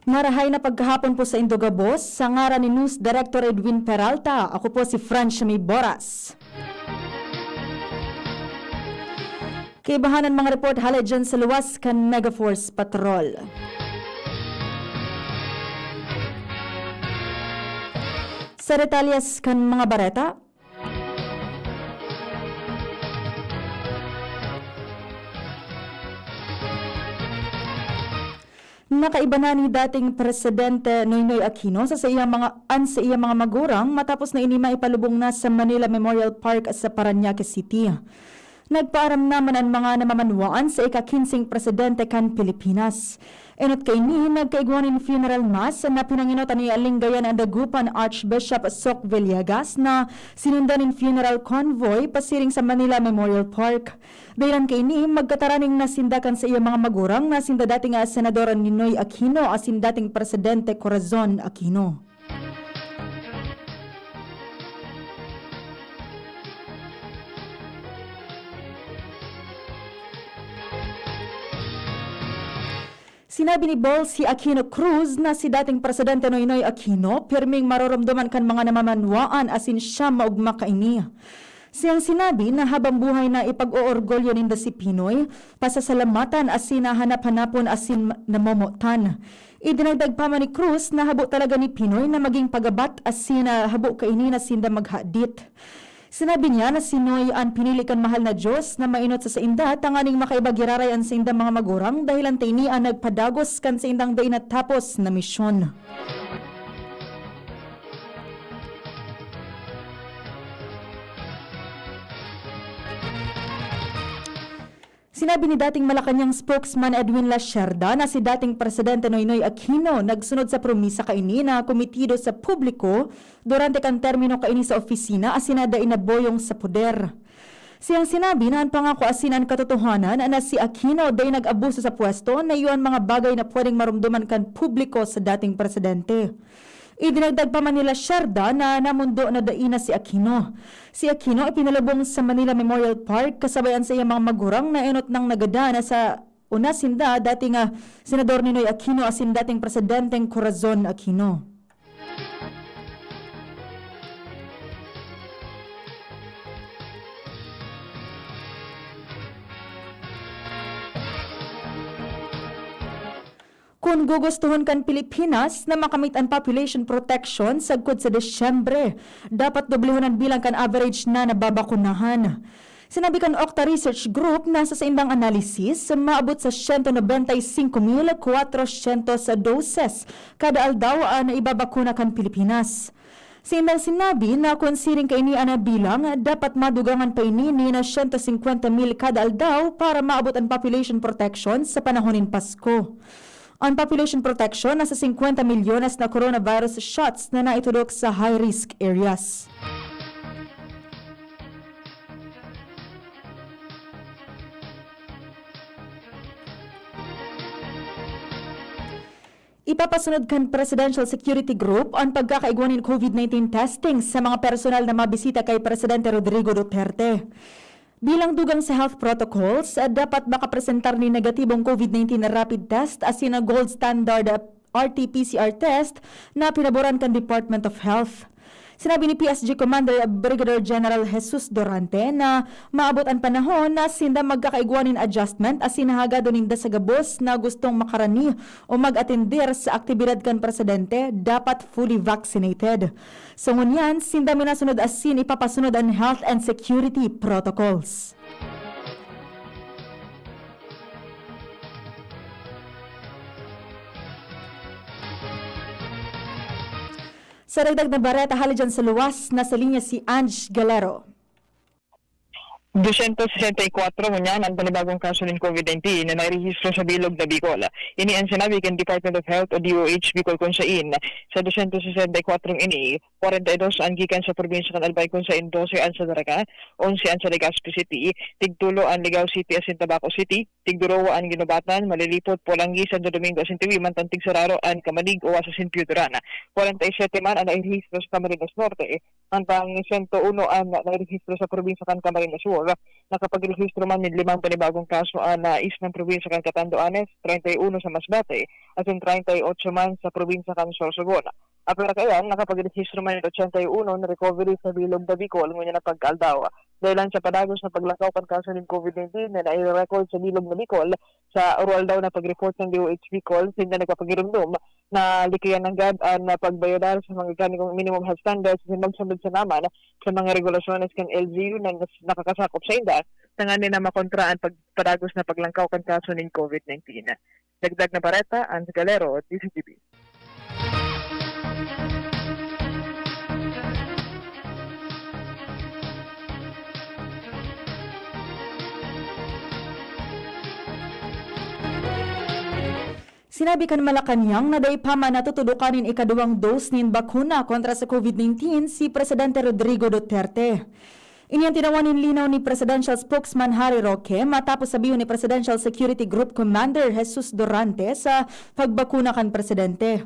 Narahay na pagkahapon po sa Indogabos, sa ngaran ni News Director Edwin Peralta. Ako po si Francia May Boras. Kaibahanan mga report halay dyan sa luwas kan Megaforce Patrol. Sa retalyas kan mga bareta, nakaiba na ni dating Presidente Noynoy Aquino sa iyang mga magurang matapos na inima ipalubong na sa Manila Memorial Park sa Parañaque City. Nagpaaram naman ang mga namamanwaan sa ika-15 Presidente kan Pilipinas. Enot kay ni nagkaigwanin funeral mass na pinanginotan ni Alinggayan ang dagupan Archbishop Soc Villegas na sinundan in funeral convoy pasiring sa Manila Memorial Park. Dahilan kay ni magkataraning nasindakan sa iyang mga magurang na sinda dating Senador Ninoy Aquino asin dating Presidente Corazon Aquino. Sinabi ni Bolsi Aquino Cruz na si dating Presidente Noynoy Aquino pirming maroromdoman kan mga namamanwaan asin siya maugma kaini. Siyang sinabi na habang buhay na ipag-oorgolyo ninda si Pinoy, pasasalamatan asin nahanap-hanapon asin namomotan. Idinagdag pa man ni Cruz na habo talaga ni Pinoy na maging pagabat asin habo kaini na sinda maghadit. Sinabi niya na si Noy ang pinili kan mahal na Diyos na mainot sa inda tanganing makaibagiraray ang sa indang mga magurang dahil ang tini ang nagpadagos kan sa indang day natapos na misyon. Sinabi ni dating Malacanang spokesman Edwin Lascerda na si dating Presidente Noynoy Aquino nagsunod sa promisa kaini na komitido sa publiko durante kan termino kaini sa opisina asinada inaboyong sa poder. Siyang sinabi na ang pangako asinan katotohanan na si Aquino day nag-abuso sa pwesto na iyon mga bagay na pwedeng marumduman kan publiko sa dating presidente. Idinagdag pa man nila Lascerda na namundo na daina si Aquino. Si Aquino ay pinalubong sa Manila Memorial Park kasabayan sa iyang mga magurang na enot ng nagadana sa una sinda dating Senador Ninoy Aquino asin dating Presidenteng Corazon Aquino. Kung gugustuhon kan Pilipinas na makamit ang population protection sagkod sa Desyembre, dapat doblehan ang bilang kan average na nababakunahan. Sinabi kan Octa Research Group na sa indang analisis, maabot sa 195,400 doses kada aldaw na ibabakuna kan Pilipinas. Sindang sinabi na konsiring kaini ana bilang dapat madugangan pa ini na 150,000 kada aldaw para maabot ang population protection sa panahonin Pasko. Ang population protection nasa 50 milyones na coronavirus shots na naitudok sa high-risk areas. Ipapasunod kan Presidential Security Group ang pagkakaigwanin COVID-19 testing sa mga personal na mabisita kay Presidente Rodrigo Duterte. Bilang dugang sa health protocols, dapat makapresentar ni negatibong COVID-19 na rapid test asin na gold standard RT-PCR test na pinaboran kan Department of Health. Sinabi ni PSG Commander Brigadier General Jesus Dorante na maabot ang panahon na sinda magkakaigwanin adjustment asin hagado ninda sa gabos na gustong makarani o mag-atendir sa aktibidad kan Presidente dapat fully vaccinated. So ngunyan, sinda minasunod asin ipapasunod ang health and security protocols. Sa dagdag na bareta, hali dyan sa luwas, nasa linya si Ange Galero. 264 ngunyan ang panibagong kaso ng COVID-19 na nairehistro sa bilog na Bicol. Ini ang sinabi kan Department of Health o DOH Bicol kung saan sa 264 ini, 42 ang gikan sa probinsya kan Albay kung saan 12 ang sa Daraca, 11 ang sa Legazpi City, tigtulo ang Ligao City asin Tabaco City, tigdurowa ang Ginobatan, Malilipot, Polangi, Santo Domingo asin Tiwi, Mantantig Sararo ang Kamalig o sa San Pietro. 47 man ang nairehistro sa Camarines Norte, ang pang 101 na nairehistro sa probinsya kan Camarines Sur. Nakapag-rehistro man ng 5 panibagong kaso na is ng probinsya kan Catanduanes, 31 sa Masbate, at yung 38 man sa probinsya kan Sorsogon. Apera kaya, nakapag-rehistro man ng 81 na recovery sa Bilog da Bicol, ngunit na pagkaldaw. Dahil sa padagos na paglakaw kan kaso ng COVID-19 na nai-record sa Bilog da Bicol, sa oral daw na pag-report ng DOH Bicol, sinda nagpapagirumdum na likiyan ng GAD na pagbayadar sa mga ganitong minimum health standards at magsunod sa naman sa mga regulasyones kan LGU na nakakasakop sa inda, tanganin na makontraan pagpadagos na paglangkaw kan kaso ng COVID-19. Dagdag na pareta, Anz Galero, DCTV. Sinabi kan Malacanang na day pa man natutudukanin ikaduwang dose nin bakuna kontra sa COVID-19 si Presidente Rodrigo Duterte. Inyang tinawanin linaw ni Presidential Spokesman Harry Roque matapos sabihin ni Presidential Security Group Commander Jesus Durante sa pagbakuna kan Presidente.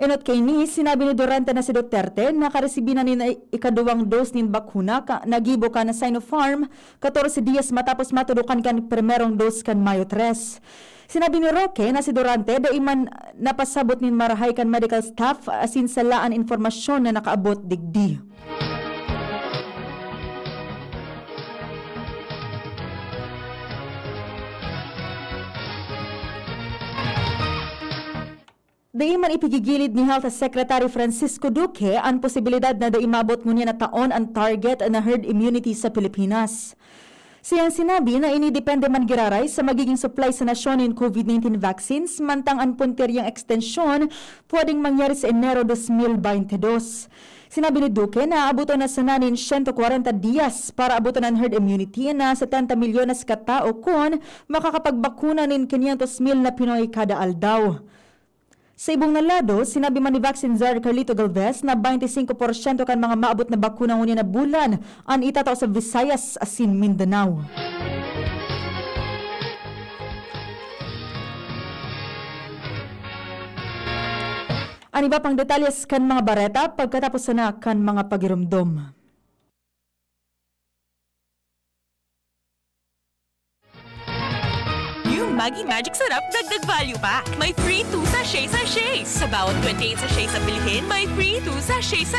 Inot kay ni, sinabi ni Durante na si Duterte nakaresibi na ni ikaduwang dose nin bakuna nagibo ka na Sinopharm 14 dias matapos matudukan kan primerong dose kan Mayo 3. Sinabi ni Roque na si Durante daiman napasabot nin marahay kan medical staff asin sa laan informasyon na nakaabot digdi. Daiman ipigigilid ni Health Secretary Francisco Duque ang posibilidad na daimabot ngunyan na taon ang target na herd immunity sa Pilipinas. Siyang sinabi na inidepende man giraray sa magiging supply sa nasyon in COVID-19 vaccines mantang ang punteryang ekstensyon pwedeng mangyari sa Enero 2022. Sinabi ni Duque na abuton na sa nanin 140 dias para abuton ang herd immunity na 70 milyon na katao kung makakapagbakuna nin 500,000 na Pinoy kada aldaw. Sa ibong nalado, sinabi man ni Vaccine Czar Carlito Galvez na 25% kan mga maabot na bakuna ngunyan na bulan ang itataw sa Visayas asin Mindanao. Ang iba pang detalyes kan mga bareta pagkatapos na kan mga pagirumdom. Maggi Magic Sarap, dagdag value pa. May free 2 sachets. Sa bawat 28 sachets na bilhin, may free 2 sachets.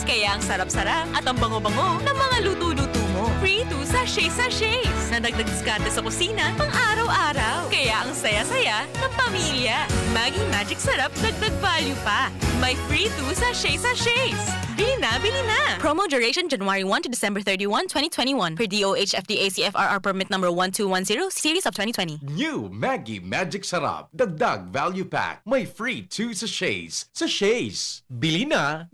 Kaya ang sarap-sarap at ang bango-bango ng mga luto-luto mo. Free 2 sachets. Na dagdag diskarte sa kusina pang araw-araw. Kaya ang saya-saya ng pamilya. Maggi Magic Sarap, dagdag value pa. May free 2 sachets. Bili na! Promo duration January 1 to December 31, 2021. Per DOH FDA CFRR permit number 1210 series of 2020. New Maggi Magic Sarap. Dagdag Value Pack. May free 2 sachets. Sachets. Bili na!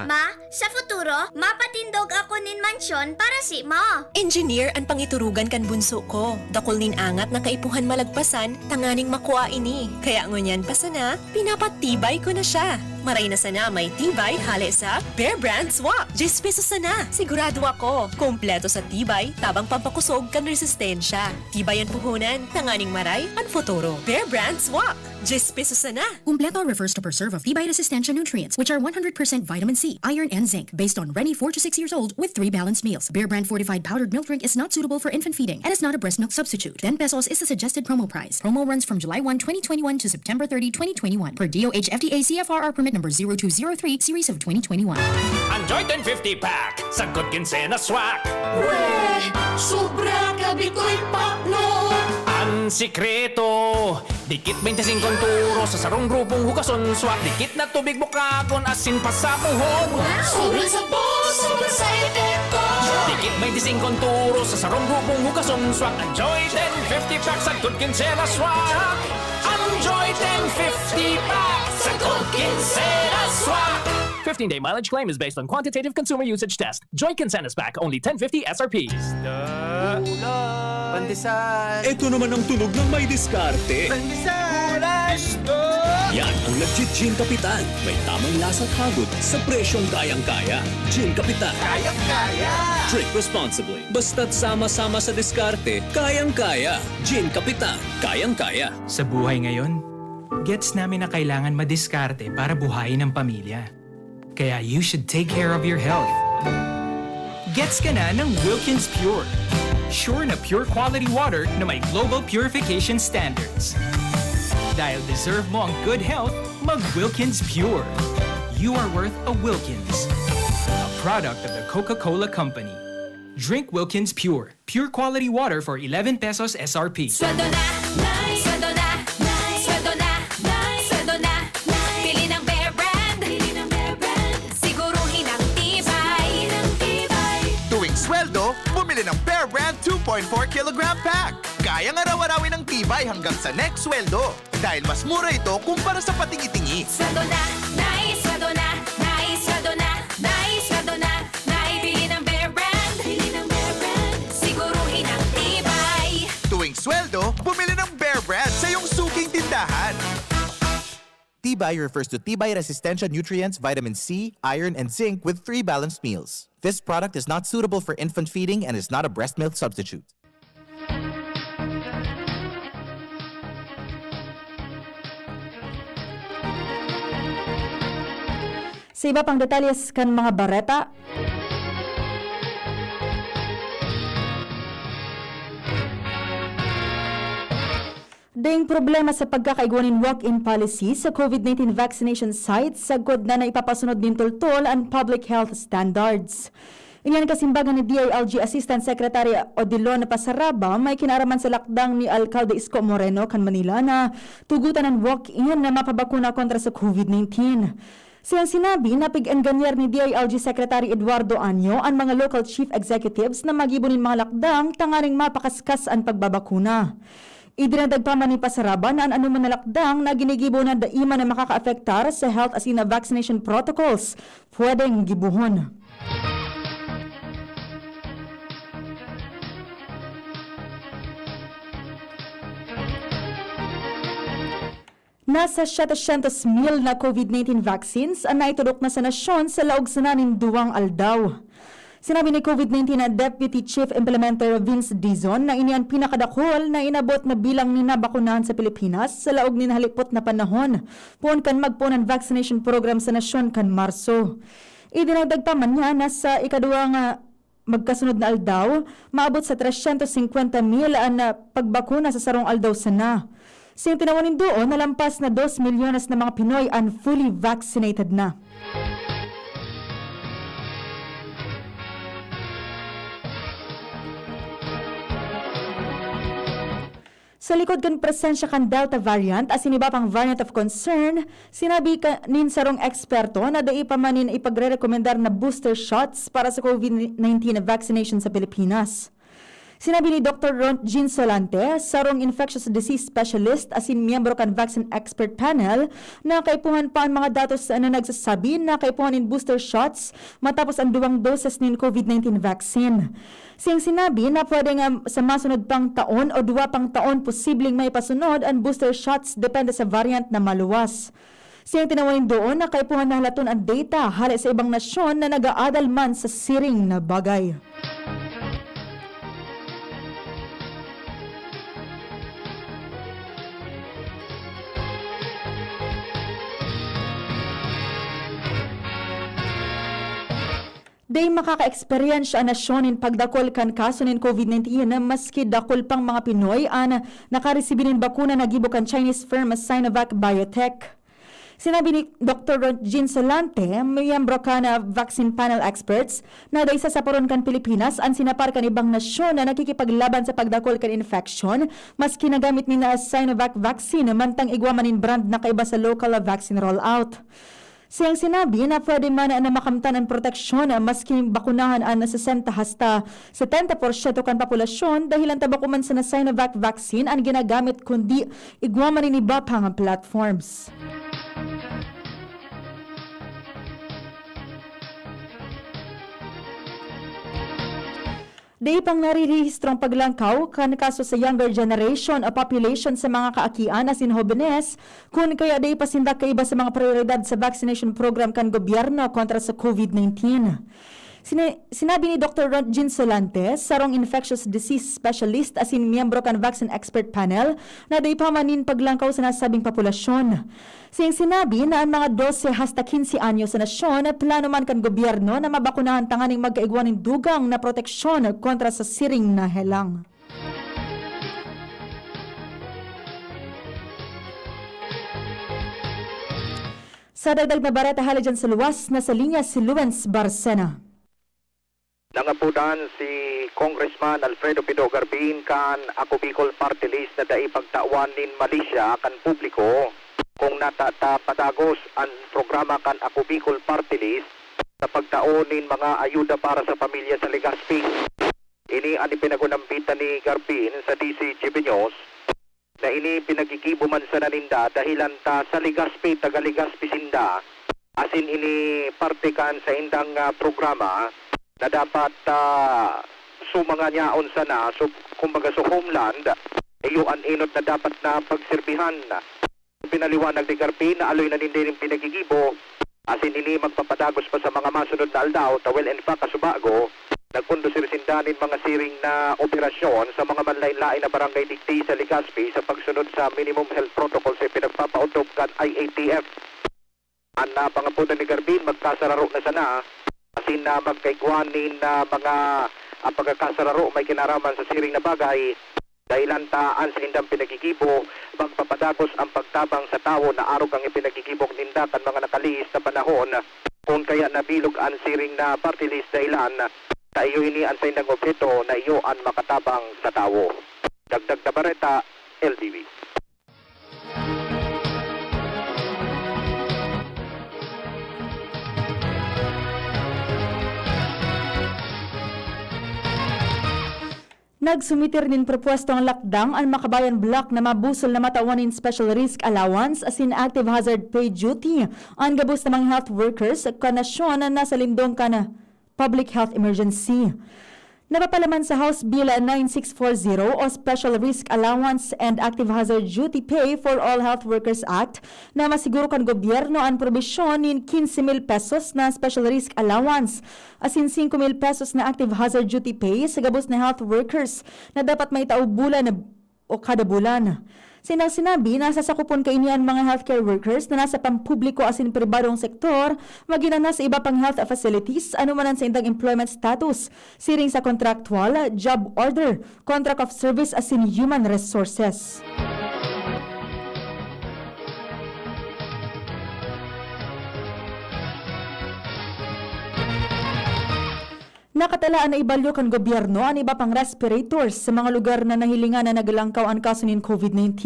Ma, sa futuro, mapatindog ako nin mansyon para si Ma. Engineer ang pangiturugan kan bunso ko. Dakol nin angat na kaipuhan malagpasan, tanganing makuha ini. Kaya ngunyan pa sana, pinapatibay ko na siya. Maray na sana may tibay hali sa Bear Brand Swak. 10 pesos sana. Sigurado ako. Kompleto sa tibay, tabang pampakusog kan resistensya. Tibay ang puhunan, tanganing maray, ang futuro. Bear Brand Swak. 10 pesos sana. Kumpleto refers to preserve of Tibay resistensya nutrients, which are 100% vitamin C, iron, and zinc, based on Rennie 4 to 6 years old with 3 balanced meals. Bear Brand fortified powdered milk drink is not suitable for infant feeding and is not a breast milk substitute. 10 pesos is the suggested promo price. Promo runs from July 1, 2021 to September 30, 2021 per DOH FDA CFRR permit number 0203 series of 2021. Enjoy 1050 pack sa Good Quincena Swak. Weh, sobra gabi ko'y pakno. Ang sikreto, dikit 25 turo sa sarong grupong hugason swak. Dikit na tubig bukagon asin pa sa puhon. Sobra sa boss, sobra sa epekto. Dikit 25 turo sa sarong grupong hugason swak. Enjoy 1050 pack sa Good Quincena Swak. Enjoy 1050 pack sa Good Quincena Swak. 15-day mileage claim is based on quantitative consumer usage test. Joy Quincenas Pack, only 1050 SRPs. Pandesal! Ito naman ang tunog ng may diskarte. Pandesal! Yan ang legit Gin Kapitan. May tamang lasa at hagod sa presyong kayang-kaya. Gin Kapitan. Kayang-kaya! Drink responsibly. Basta't sama-sama sa diskarte, kayang-kaya. Gin Kapitan. Kayang-kaya. Sa buhay ngayon, gets namin na kailangan madiskarte para buhayin ang pamilya. kaya you should take care of your health. Gets ka na ng Wilkins Pure. Sure na pure quality water na may global purification standards. Dahil deserve mo ang good health, mag-Wilkins Pure. You are worth a Wilkins. A product of the Coca-Cola Company. Drink Wilkins Pure. Pure quality water for 11 pesos SRP. Sweldo na, nice. Sweldo na, nice. Sweldo na, nice. Sweldo na, nice. Pili ng Bear Brand. Pili ng Bear Brand. Siguruhin ang tibay. Tuwing sweldo, bumili ng Bear Brand 2.4 kilogram pack. Kayang araw-arawin ang tibay hanggang sa next sweldo. Dahil mas mura ito kumpara sa patingi-tingi. Sweldo na, nice. Sweldo na, nice. Sweldo na, nice. Sweldo na, nice. Pili ng Bear Brand. Pili ng Bear Brand. Siguruhin ang tibay. Tuwing sweldo, bumili ng Bear Brand sa iyong suking tindahan. Tibay refers to Tibay Resistensya Nutrients, Vitamin C, Iron, and Zinc with 3 balanced meals. This product is not suitable for infant feeding and is not a breast milk substitute. Sa iba pang detalles kan mga bareta, ding problema sa pagkakaigwanin walk-in policy sa COVID-19 vaccination sites sagod na ipapasunod din tultol ang public health standards. Inyan kasimbagan ni DILG Assistant Secretary Odilon Pasaraba may kinaraman sa lakdang ni Alcalde Isko Moreno kan Manila na tugutan ng walk-in na mapabakuna kontra sa COVID-19. Siyang sinabi na pig-enganyar ni DILG Secretary Eduardo Anyo ang mga local chief executives na magibunin mga lakdang tanganing mapakaskas ang pagbabakuna. Idinagdag pa man ni Pasaraba na ang anuman na lakdang na ginigibo na daima na makaka-afektar sa health as in na vaccination protocols pwedeng gibuhon. Nasa 700,000 na COVID-19 vaccines ang naitudok na sa nasyon sa laog sananin duwang aldaw. Sinabi ni COVID-19 na Deputy Chief Implementer Vince Dizon na iniyan pinakadakol na inabot na bilang ni nabakunahan sa Pilipinas sa laog ni nahalipot na panahon. Puon kan magpo ng vaccination program sa nasyon kan Marso. Idinagdag pa man niya na sa ikaduwang magkasunod na aldaw, maabot sa 350,000 ang pagbakuna sa sarong aldaw sana. Siyang tinawanin doon, nalampas na 2 milyones na mga Pinoy ang fully vaccinated na. Sa likod kan presensya kan Delta variant as iba pang variant of concern, sinabi nin sarong eksperto na dai pa manin ipagre-rekomendar na booster shots para sa COVID-19 vaccination sa Pilipinas. Sinabi ni Dr. Ron Jean Solante, sarong infectious disease specialist as in miyembro kan vaccine expert panel, na kaipuhan pa ang mga datos na nagsasabi na kaipuhan in booster shots matapos ang 2 doses nin COVID-19 vaccine. Siyang sinabi na pwede nga sa masunod pang taon o 2 pang taon posibleng may pasunod ang booster shots depende sa variant na maluwas. Siyang tinawain doon na kaipuhan na halaton ang data hali sa ibang nasyon na nag-aadal man sa siring na bagay. Day makaka-experience ang nasyon in pagdakol kan kaso nin COVID-19 na maski dakol pang mga Pinoy ang nakaresibinin bakuna na gibo kan Chinese firm Sinovac Biotech. Sinabi ni Dr. Jean Solante, miyembro ka na vaccine panel experts, na dahil sa sapuron kan Pilipinas ang sinapar kan ibang nasyon na nakikipaglaban sa pagdakol kan infection, maski nagamit ni na Sinovac vaccine mantang igwamanin brand na kaiba sa local vaccine rollout. Siyang sinabi na pwede man na makamtan ang proteksyon maski bakunahan ang 60 hasta 70% kan populasyon dahil ang tabakuman sa Sinovac vaccine ang ginagamit kundi igwaman ni iba pang platforms. Di pang narirehistrong paglangkaw kan kaso sa younger generation o population sa mga kaakian as in jóvenes kung kaya di pasindak kaiba sa mga prioridad sa vaccination program kan gobyerno kontra sa COVID-19. Sinabi ni Dr. Jean Solantes, sarong infectious disease specialist asin miyembro kan vaccine expert panel na day pamanin paglangkaw sa nasabing populasyon. Siyang sinabi na ang mga 12 hasta 15 anyo sa nasyon at plano man kan gobyerno na mabakunahan tanganing magkaigwaning dugang na proteksyon kontra sa siring na helang. Sa dagdag na bareta hali dyan sa luwas, nasa linya si Luens Barcena. Nangapudan si Congressman Alfredo Pido Garbin kan Ako Bicol Party List na dai pagtawan nin Malaysia kan publiko kung natapadagos ang programa kan Ako Bicol Party List sa pagtaon nin mga ayuda para sa pamilya sa Legazpi. Ini ang ipinagunambitan ni Garbin sa DC Chibiños na ini pinagigibo man sa naninda dahilan ta sa Legazpi, taga Legazpi sinda. Asin ini parte kan sa indang programa na dapat sumanga niyaon sana, so kumbaga sa homeland, iyo ang inot na dapat na pagserbihan. Pinaliwanag ni Garpin na aloy na hindi rin pinagigibo, asin ini magpapadagos pa sa mga masunod na aldaw, tawel and fa kasubago, nagpundo sirisindanin mga siring na operasyon sa mga manlain-lain na barangay digdi sa Legazpi sa pagsunod sa minimum health protocol sa pinagpapautog kan IATF. Ang pangapunan ni Garpin, magkasararo na sana, asin na magkaigwanin na mga pagkakasararo may kinaraman sa siring na bagay dahilan taan sa indang pinagigibo magpapadagos ang pagtabang sa tao na arog ang ipinagigibong nindakan mga nakaliis na panahon kung kaya nabilog ang siring na party list dahilan na iyo ini ang sa indang objeto na iyo ang makatabang sa tao. Dagdag na bareta, LTV. Nagsumitir nin propwesto ang lakdang ang Makabayan Block na mabusol na matawan in special risk allowance as in active hazard pay duty ang gabos ng mga health workers sa kanasyon na nasa lindong ka na public health emergency. Napapalaman sa House Bill 9640 o Special Risk Allowance and Active Hazard Duty Pay for All Health Workers Act na masiguro kan gobyerno ang probisyon in 15,000 pesos na Special Risk Allowance as in 5,000 pesos na Active Hazard Duty Pay sa gabos na health workers na dapat may tao bulan o kada bulan. Sinabi, nasa sakupon kainian mga healthcare workers na nasa pampubliko asin pribadong sektor, magina sa iba pang health facilities, anumanan sa indang employment status, siring sa contractual, job order, contract of service asin human resources. Nakatalaan na ibalyo kan gobyerno ang iba pang respirators sa mga lugar na nahilingan na nagalangkaw ang kaso ng COVID-19.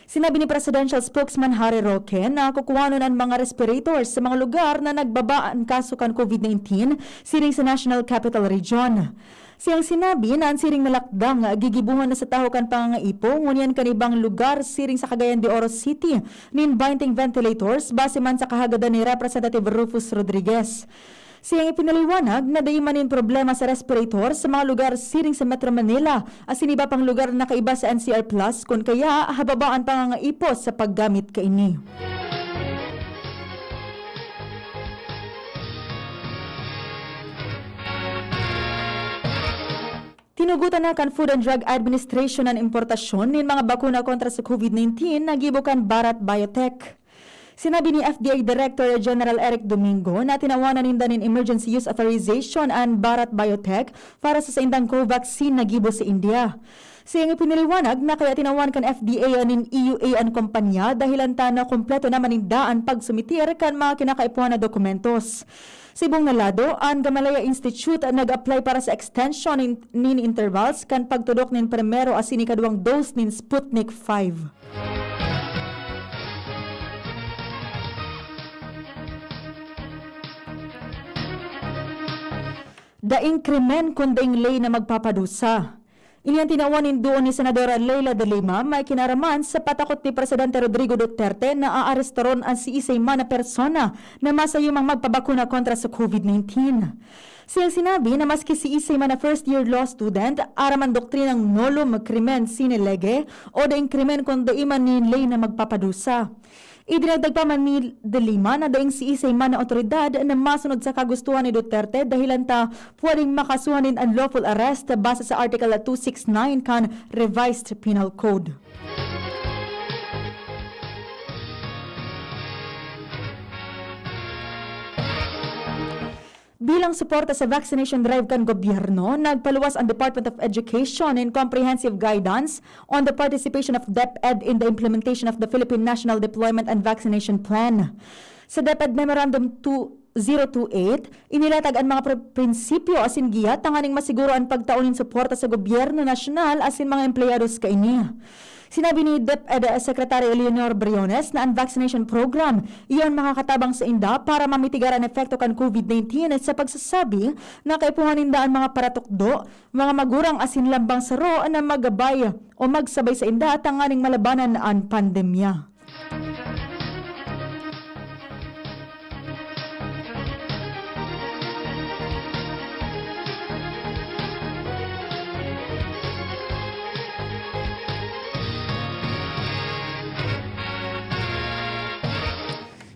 Sinabi ni Presidential Spokesman Harry Roque na kukuhanon ang mga respirators sa mga lugar na nagbaba ang kaso kan COVID-19 siring sa National Capital Region. Siyang sinabi na ang siring na lakdang gigibuhan na sa taho kan pangangaipo ngunyan kanibang lugar siring sa Cagayan de Oro City nin 20 ventilators base man sa kahagadan ni Representative Rufus Rodriguez. Siyang ipinaliwanag na daymanin problema sa respirator sa mga lugar siring sa Metro Manila asin iba pang lugar na kaiba sa NCR Plus kung kaya hababaan pangangaipos sa paggamit kaini. Tinugutan na kan Food and Drug Administration ang importasyon ng mga bakuna kontra sa COVID-19 na gibukan Bharat Biotech. Sinabi ni FDA Director General Eric Domingo na tinawanan ninda ng Emergency Use Authorization ang Bharat Biotech para sa indang Covaxin na gibo sa India. Siyang ipiniliwanag na kaya tinawan kan FDA ng EUA ang kumpanya dahilan ta na kompleto naman nindaan pagsumitir kan mga kinakaipuan na dokumentos. Sa ibong nalado, ang Gamaleya Institute nag-apply para sa extension nin intervals kan pagtudok nin primero asin ikaduang dose nin Sputnik 5. Daing krimen kun daing lay na magpapadusa. Iniyan tinawanin doon ni Senadora Leila de Lima may kinaraman sa patakot ni Presidente Rodrigo Duterte na aarestoron ang si isay man na persona na masayumang magpabakuna kontra sa COVID-19. Siyang sinabi na maski si isay man na first-year law student, araman doktrinang nolo magkrimen sine lege o daing krimen kun daiman ni lay na magpapadusa. Idinagdag pa man ni De Lima na daing si isay man na otoridad na masunod sa kagustuhan ni Duterte dahilan ta pwedeng makasuhanin unlawful arrest base sa Article 269 kan Revised Penal Code. Bilang suporta sa vaccination drive kan gobyerno, nagpaluwas ang Department of Education in comprehensive guidance on the participation of DepEd in the implementation of the Philippine National Deployment and Vaccination Plan. Sa DepEd Memorandum 2028, inilatag ang mga prinsipyo asin giya tanganing masiguro ang pagtaunin suporta sa gobyerno nasyonal asin mga empleyados kaini. Sinabi ni DepEd Secretary Eleanor Briones na ang vaccination program iyon makakatabang sa inda para mamitigar ang epekto kan COVID-19 at sa pagsasabi na kaipuhanin daan mga paratukdo, mga magurang asin lambang saro na magabay o magsabay sa inda at tanganing malabanan ang pandemya.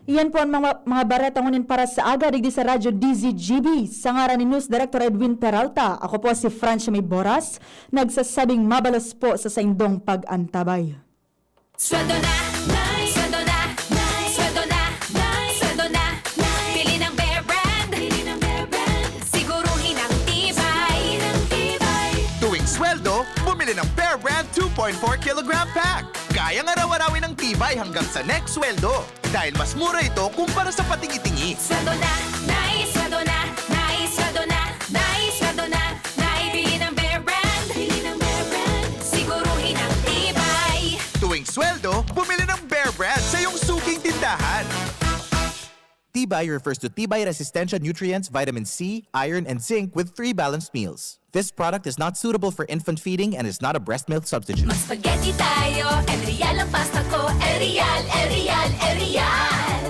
Iyan po ang mga baretang unin para sa aga digdi sa Radyo DZGB. Sa ngaran ni News Director Edwin Peralta, ako po si Francia May Boras, nagsasabing mabalos po sa saindong pag-antabay. Sweldo na, sweldo na, sweldo na, sweldo na, pili ng Bear Brand, siguruhin ang tibay, Tuwing sweldo, bumili ng Bear Brand 2.4 kilogram pack. Kayang araw-arawin ng tibay hanggang sa next sweldo. Dahil mas mura ito kumpara sa patingi-tingi. sweldo na, sweldo na, sweldo na, sweldo na, pili ng Bear Brand, siguruhin ang tibay. Tuwing sweldo, bumili ng Bear Brand sa iyong suking tindahan. Tibay refers to Tibay Resistensya Nutrients, Vitamin C, Iron, and Zinc with 3 balanced meals. This product is not suitable for infant feeding and is not a breast milk substitute. Spaghetti tayo, El Real ang pasta ko, El Real, El Real, El Real.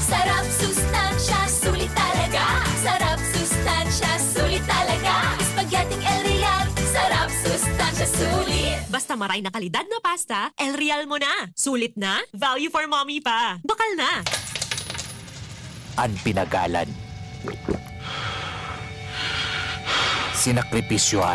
Sarap, sustansya, sulit talaga. Sarap, sustansya, sulit talaga. Spaghetti El Real, sarap, sustansya, sulit. Basta maray na kalidad na pasta, El Real mo na. Sulit na, value for mommy pa. Bakal na. Ang pinagalan. Sinakripisyo